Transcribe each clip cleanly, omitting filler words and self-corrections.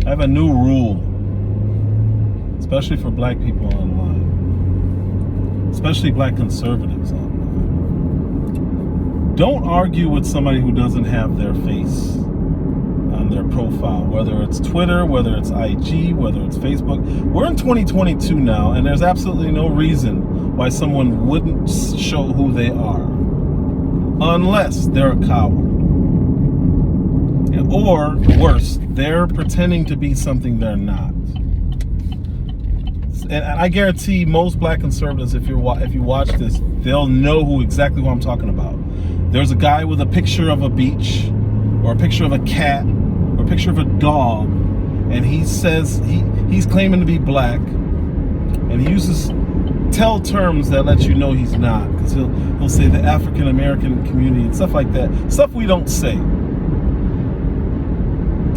I have a new rule, especially for black people online, especially black conservatives online. Don't argue with somebody who doesn't have their face on their profile, whether it's Twitter, whether it's IG, whether it's Facebook. We're in 2022 now, and there's absolutely no reason why someone wouldn't show who they are, unless they're a coward. Or worse, they're pretending to be something they're not. And I guarantee most black conservatives, if you watch this, they'll know exactly who I'm talking about. There's a guy with a picture of a beach, or a picture of a cat, or a picture of a dog, and he says he's claiming to be black, and he uses tell terms that let you know he's not, because he'll say the African American community and stuff like that, stuff we don't say.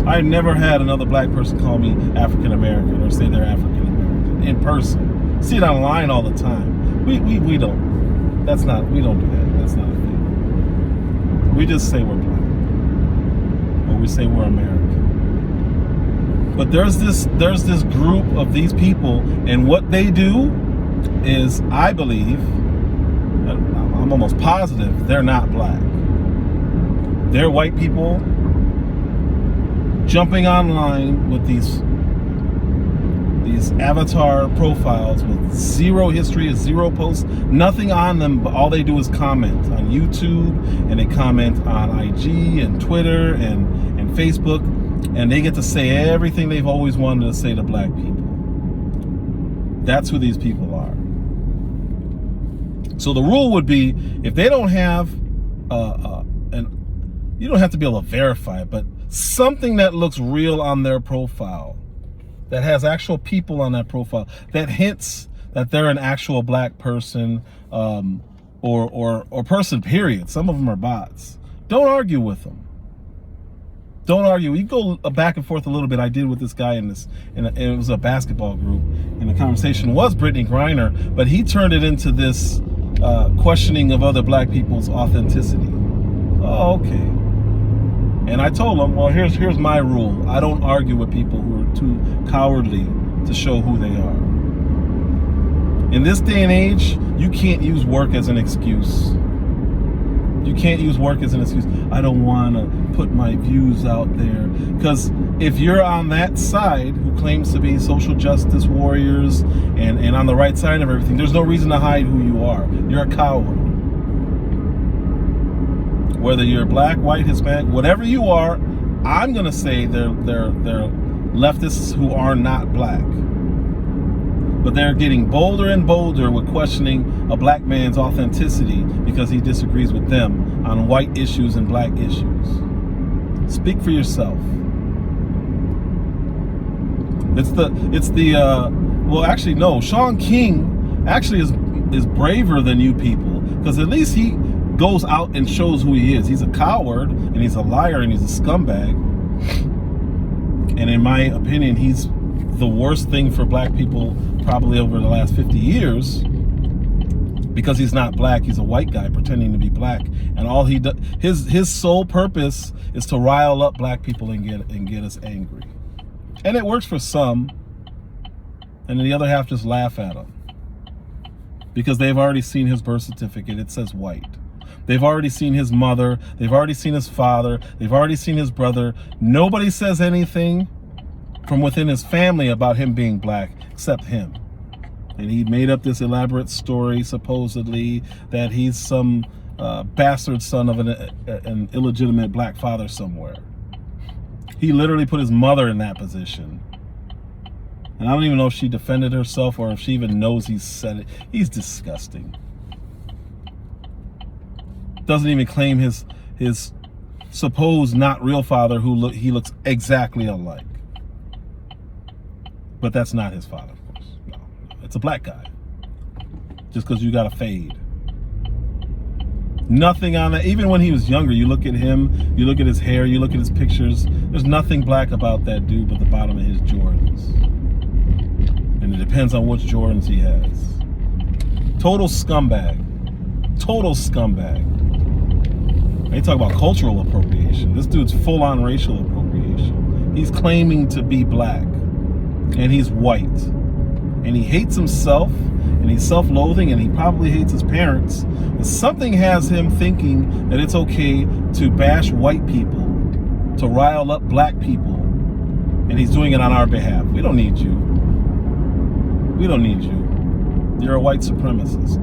I never had another black person call me African American or say they're African American in person. See it online all the time. We don't. That's not. We don't do that. That's not a thing. We just say we're black, or we say we're American. But there's this group of these people, and what they do is, I believe, I'm almost positive, they're not black. They're white people jumping online with these avatar profiles with zero history, zero posts, nothing on them, but all they do is comment on YouTube, and they comment on IG and Twitter and Facebook, and they get to say everything they've always wanted to say to black people. That's who these people are. So the rule would be, if they don't have and you don't have to be able to verify it, but something that looks real on their profile, that has actual people on that profile, that hints that they're an actual black person, or person, period. Some of them are bots. Don't argue with them. Don't argue. You go back and forth a little bit. I did with this guy and it was a basketball group, and the conversation was Brittany Griner, but he turned it into this questioning of other black people's authenticity. Oh, okay. And I told him, well, here's my rule. I don't argue with people who are too cowardly to show who they are. In this day and age, you can't use work as an excuse. You can't use work as an excuse. I don't want to put my views out there. Because if you're on that side who claims to be social justice warriors and on the right side of everything, there's no reason to hide who you are. You're a coward. Whether you're black, white, Hispanic, whatever you are, I'm gonna say they're leftists who are not black. But they're getting bolder and bolder with questioning a black man's authenticity because he disagrees with them on white issues and black issues. Speak for yourself. Well, actually, no. Shaun King actually is braver than you people, because at least he goes out and shows who he is. He's a coward, and he's a liar, and he's a scumbag. And in my opinion, he's the worst thing for black people probably over the last 50 years, because he's not black. He's a white guy pretending to be black, and all he does, his sole purpose is to rile up black people and get us angry. And it works for some, and then the other half just laugh at him because they've already seen his birth certificate. It says white. They've already seen his mother. They've already seen his father. They've already seen his brother. Nobody says anything from within his family about him being black except him. And he made up this elaborate story, supposedly, that he's some bastard son of an illegitimate black father somewhere. He literally put his mother in that position. And I don't even know if she defended herself or if she even knows he said it. He's disgusting. Doesn't even claim his supposed not real father, he looks exactly alike. But that's not his father, of course. No. It's a black guy. Just because you got a fade. Nothing on that. Even when he was younger, you look at him, you look at his hair, you look at his pictures, there's nothing black about that dude but the bottom of his Jordans. And it depends on which Jordans he has. Total scumbag. Total scumbag. They talk about cultural appropriation. This dude's full-on racial appropriation. He's claiming to be black, and he's white, and he hates himself, and he's self-loathing, and he probably hates his parents. And something has him thinking that it's okay to bash white people, to rile up black people, and he's doing it on our behalf. We don't need you. We don't need you. You're a white supremacist.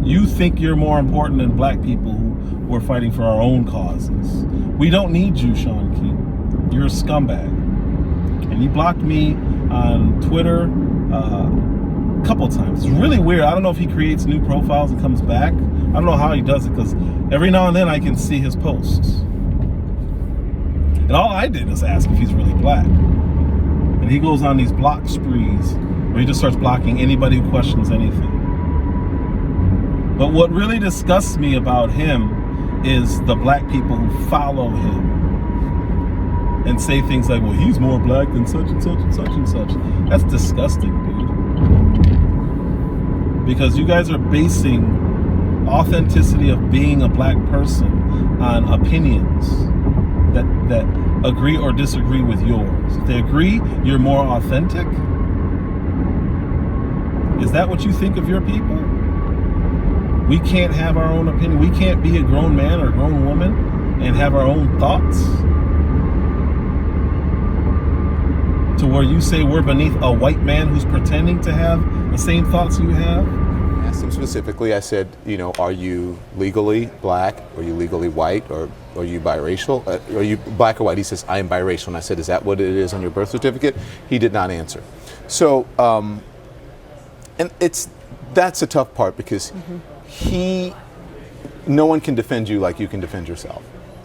You think you're more important than black people who are fighting for our own causes. We don't need you, Shaun King. You're a scumbag. And he blocked me on Twitter a couple times. It's really weird. I don't know if he creates new profiles and comes back. I don't know how he does it, because every now and then I can see his posts. And all I did is ask if he's really black. And he goes on these block sprees where he just starts blocking anybody who questions anything. But what really disgusts me about him is the black people who follow him and say things like, well, he's more black than such and such and such and such. That's disgusting, dude. Because you guys are basing authenticity of being a black person on opinions that agree or disagree with yours. If they agree, you're more authentic. Is that what you think of your people? We can't have our own opinion. We can't be a grown man or a grown woman and have our own thoughts? To where you say we're beneath a white man who's pretending to have the same thoughts you have? I asked him specifically, I said, are you legally black? Are you legally white? Or are you biracial? Are you black or white? He says, I am biracial. And I said, is that what it is on your birth certificate? He did not answer. So, and that's a tough part, because no one can defend you like you can defend yourself,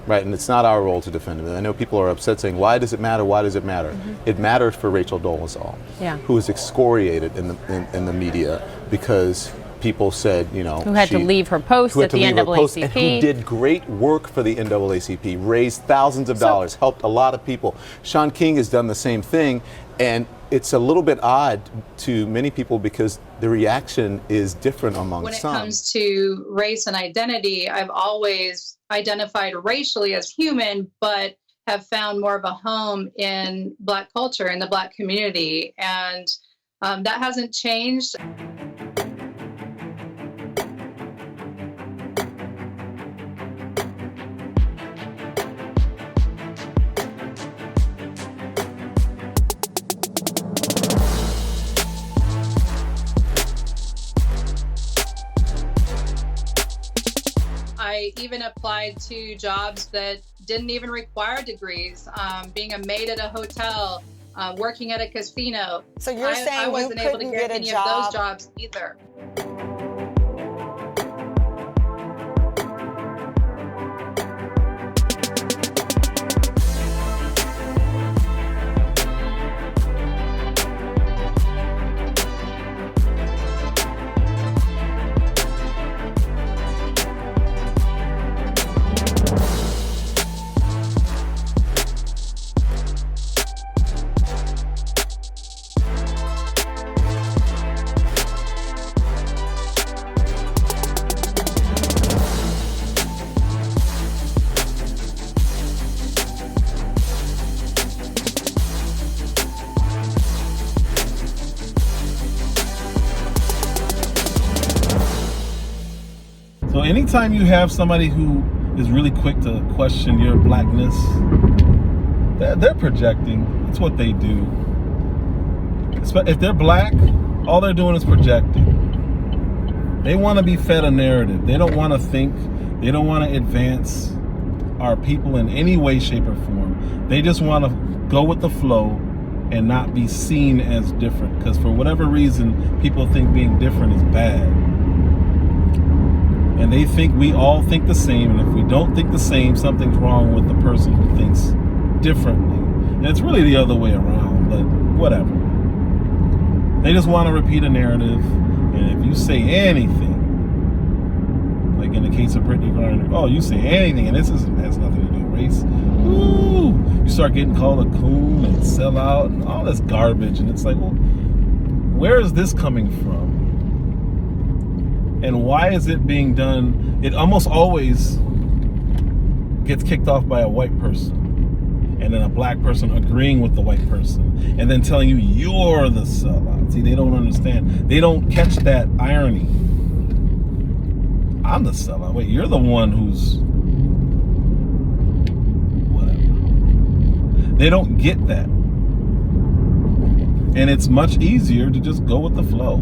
right? And it's not our role to defend him. And I know people are upset saying, why does it matter? Why does it matter? It matters for Rachel Dolezal, who was excoriated in the media because people said, who had to leave her post at the NAACP, and who did great work for the NAACP, raised thousands of dollars, helped a lot of people. Shaun King has done the same thing, and it's a little bit odd to many people because the reaction is different among some. When it comes to race and identity, I've always identified racially as human, but have found more of a home in Black culture, in the Black community, and that hasn't changed. I even applied to jobs that didn't even require degrees, being a maid at a hotel, working at a casino. So you're saying I wasn't able to get any of those jobs either. So anytime you have somebody who is really quick to question your blackness, they're projecting. It's what they do. If they're black, all they're doing is projecting. They want to be fed a narrative. They don't want to think. They don't want to advance our people in any way, shape, or form. They just want to go with the flow and not be seen as different. Because for whatever reason, people think being different is bad. And they think we all think the same, and if we don't think the same, something's wrong with the person who thinks differently. And it's really the other way around, but whatever. They just want to repeat a narrative, and if you say anything, like in the case of Brittany Griner, oh, you say anything, and this has nothing to do with race, ooh, you start getting called a coon and sell out and all this garbage, and it's like, well, where is this coming from? And why is it being done? It almost always gets kicked off by a white person. and then a black person agreeing with the white person, and then telling you you're the sellout. See, they don't understand. They don't catch that irony. I'm the sellout. Wait, you're the one who's whatever. They don't get that. And it's much easier to just go with the flow.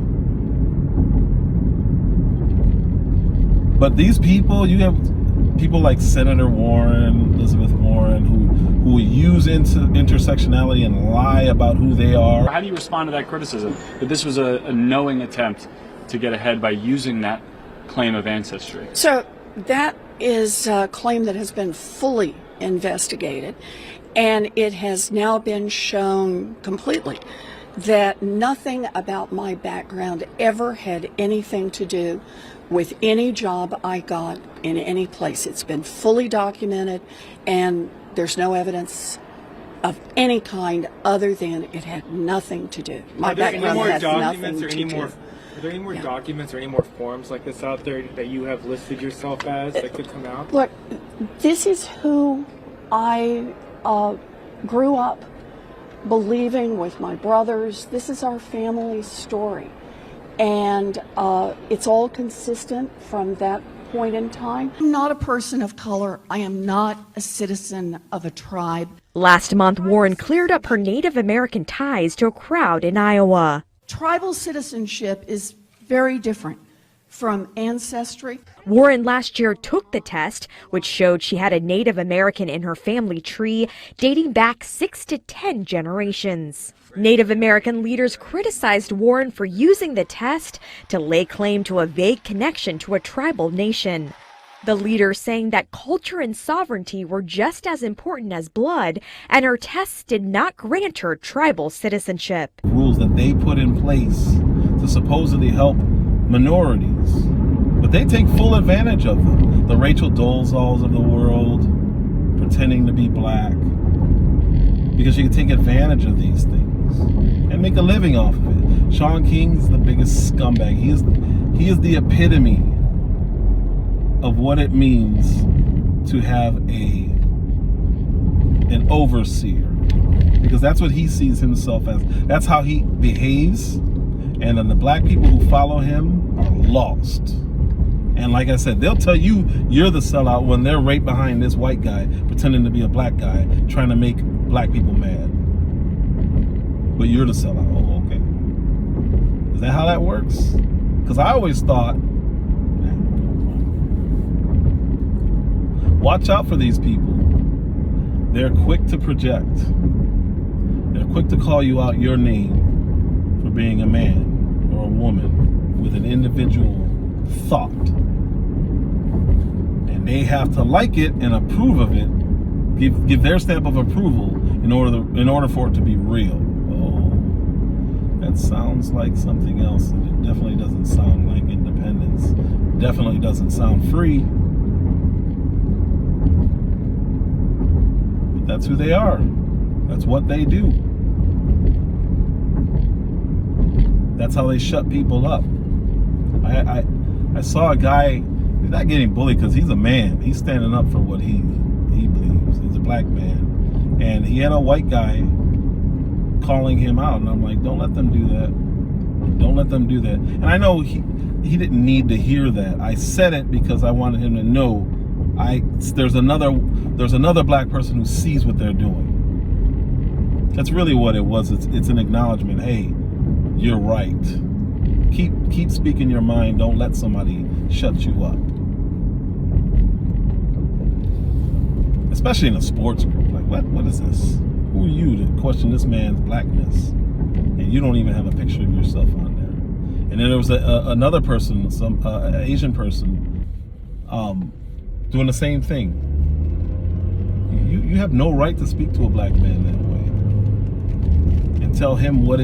But these people, you have people like Senator Warren, Elizabeth Warren, who use intersectionality and lie about who they are. How do you respond to that criticism, that this was a knowing attempt to get ahead by using that claim of ancestry? So that is a claim that has been fully investigated, and it has now been shown completely that nothing about my background ever had anything to do with any job I got in any place. It's been fully documented, and there's no evidence of any kind other than it had nothing to do. My background has nothing to do. Are there any more documents or any more forms like this out there that you have listed yourself as that could come out? Look, this is who I grew up believing with my brothers. This is our family story. And it's all consistent from that point in time. I'm not a person of color. I am not a citizen of a tribe. Last month, Warren cleared up her Native American ties to a crowd in Iowa. Tribal citizenship is very different from ancestry. Warren last year took the test, which showed she had a Native American in her family tree dating back 6 to 10 generations. Native American leaders criticized Warren for using the test to lay claim to a vague connection to a tribal nation. The leaders saying that culture and sovereignty were just as important as blood, and her tests did not grant her tribal citizenship. Rules that they put in place to supposedly help minorities, but they take full advantage of them. The Rachel Dolezals of the world, pretending to be black, because you can take advantage of these things and make a living off of it. Shaun King's the biggest scumbag. He is the epitome of what it means to have an overseer, because that's what he sees himself as. That's how he behaves, and then the black people who follow him are lost. And like I said, they'll tell you you're the sellout when they're right behind this white guy pretending to be a black guy trying to make black people mad. But you're the sellout. Oh, okay. Is that how that works? Because I always thought, watch out for these people. They're quick to project. They're quick to call you out your name for being a man or a woman with an individual thought. And they have to like it and approve of it, give their stamp of approval in order for it to be real. Oh, that sounds like something else, and it definitely doesn't sound like independence. Definitely doesn't sound free. But that's who they are. That's what they do. That's how they shut people up. I saw a guy, he's not getting bullied because he's a man. He's standing up for what he believes. He's a black man. And he had a white guy calling him out. And I'm like, don't let them do that. Don't let them do that. And I know he didn't need to hear that. I said it because I wanted him to know there's another black person who sees what they're doing. That's really what it was. It's an acknowledgement. Hey, you're right. Keep speaking your mind. Don't let somebody shut you up. Especially in a sports group. Like, what is this? Who are you to question this man's blackness? And you don't even have a picture of yourself on there. And then there was another person, some Asian person, doing the same thing. You have no right to speak to a black man that way and tell him what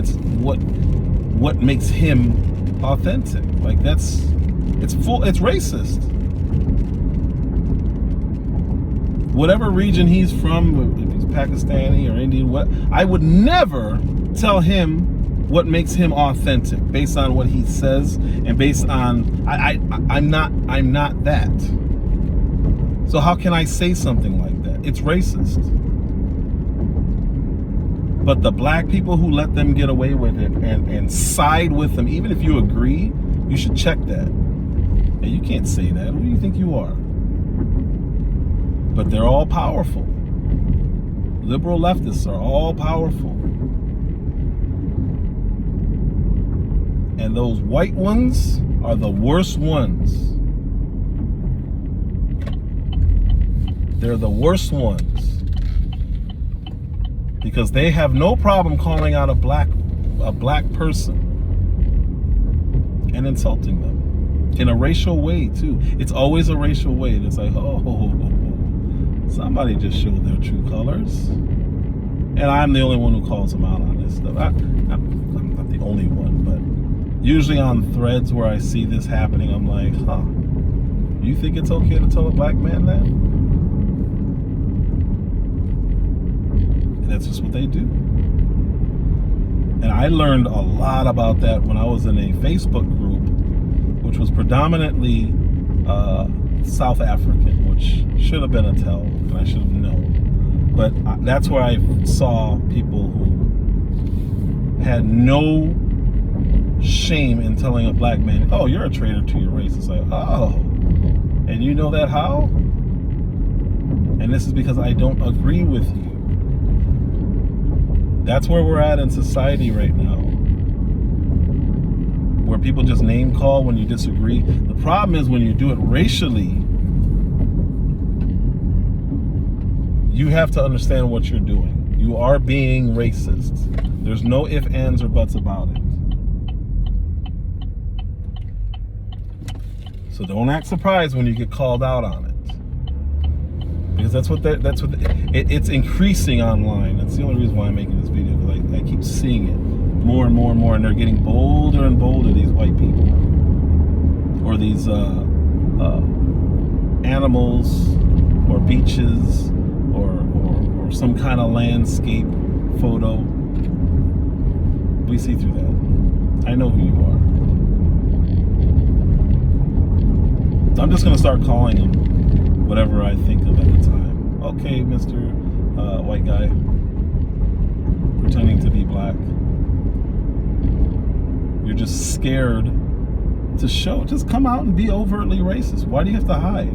makes him authentic. Like it's racist. Whatever region he's from, if he's Pakistani or Indian, I would never tell him what makes him authentic based on what he says and based on I'm not that. So how can I say something like that? It's racist. But the black people who let them get away with it and side with them, even if you agree, you should check that. And you can't say that. Who do you think you are? But they're all powerful. Liberal leftists are all powerful. And those white ones are the worst ones. They're the worst ones. Because they have no problem calling out a black person and insulting them in a racial way too. It's always a racial way. It's like, oh, somebody just showed their true colors, and I'm the only one who calls them out on this stuff. I'm not the only one, but usually on threads where I see this happening, I'm like, you think it's okay to tell a black man that? And that's just what they do. And I learned a lot about that when I was in a Facebook group, which was predominantly South African, which should have been a tell, and I should have known. But that's where I saw people who had no shame in telling a black man, oh, you're a traitor to your race. It's like, oh, and you know that how? And this is because I don't agree with you. That's where we're at in society right now, where people just name call when you disagree. The problem is when you do it racially, you have to understand what you're doing. You are being racist. There's no ifs, ands, or buts about it. So don't act surprised when you get called out on it. Because it's increasing online. That's the only reason why I'm making this video, because I keep seeing it more and more and more, and they're getting bolder and bolder, these white people, or these animals, or beaches, or some kind of landscape photo. We see through that. I know who you are. So I'm just gonna start calling them whatever I think of at the time. Okay, Mr. White guy, pretending to be black. You're just scared to show. Just come out and be overtly racist. Why do you have to hide?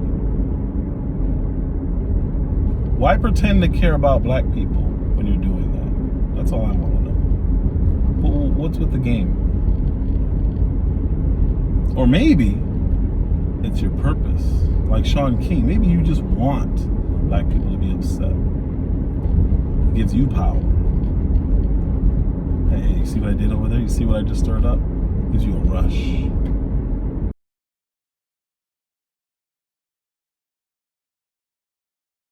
Why pretend to care about black people when you're doing that? That's all I want to know. But what's with the game? Or maybe it's your purpose. Like Shaun King, maybe you just want black people to be upset. It gives you power. Hey, you see what I did over there? You see what I just stirred up? It gives you a rush.